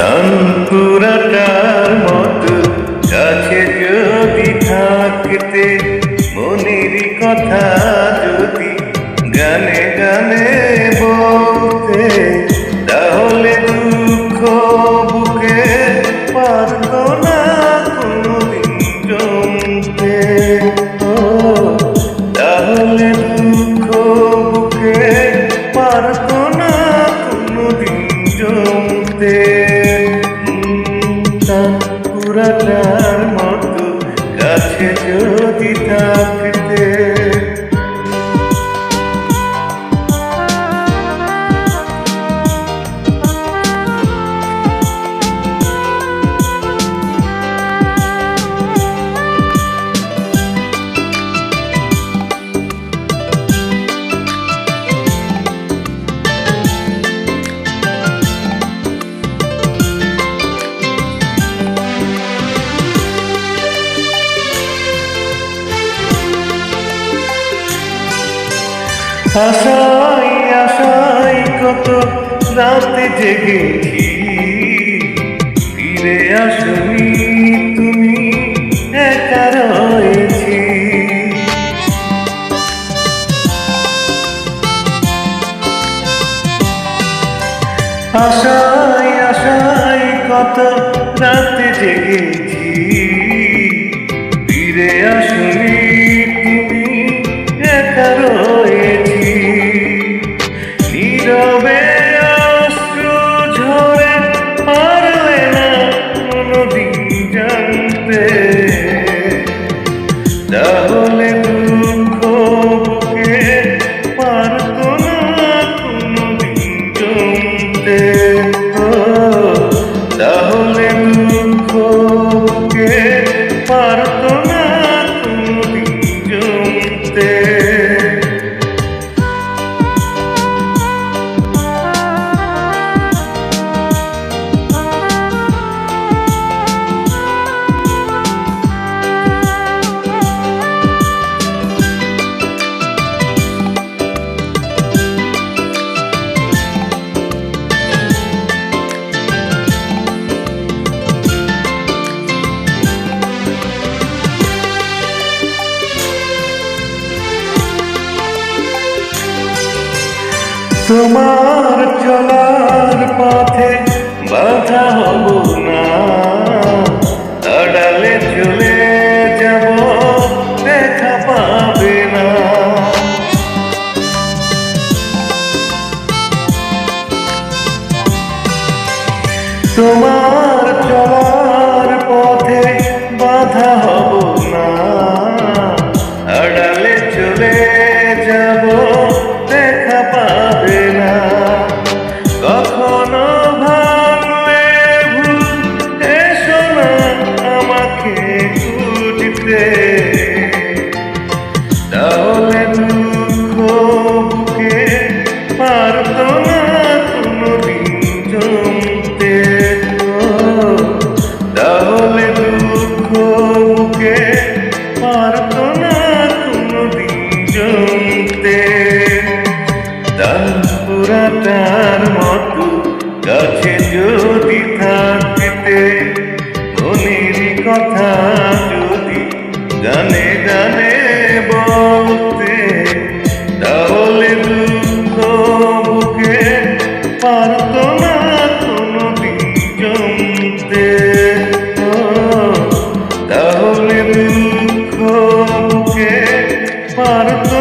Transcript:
তানপুরাটার মতো কাছে যদি থাকতে, মনের কথা যদি গানে গানে বলতে, তাহলে দুঃখ বুকে পারত না কোনদিন জমতে। তাহলে দুঃখ বুকে পারত না কোনদিন জমতে। তানপুরাটার মতো কাছে যদি থাকতে। আশাই আশাই কত রাতে জেগেছি, ফিরে আসনি তুমি, একা রয়েছি। আশাই আশাই কত রাতে জেগেছি, ফিরে আসনি তুমি, একা রয়েছি। নীরবে অশ্রু ঝরে পারলে না কোনদিন জানতে, তাহলে দুঃখ বুকে পারত না কোনদিন জমতে। তাহলে দুঃখ বুকে পারত না কোনদিন জমতে। তোমার চলার পথে বাধা হব না, আড়ালে চলে যাব, দেখা পাবে না। তোমার চলার পথে বাধা হব না, আড়ালে চলে যাব, দেখা পাবে না। কখনো ভাঙলে ভুল এসো না আমাকে খুঁজতে, তাহলে দুঃখ বুকে পারত না কোনদিন জমতে। তাহলে দুঃখ বুকে পারত না কোনদিন জমতে। তানপুরাটার মতো কাছে যদি থাকতে, মনের কথা যদি গানে গানে বলতে, তাহলে দুঃখ বুকে পারত না কোনদিন জমতে। তাহলে দুঃখ বুকে পারত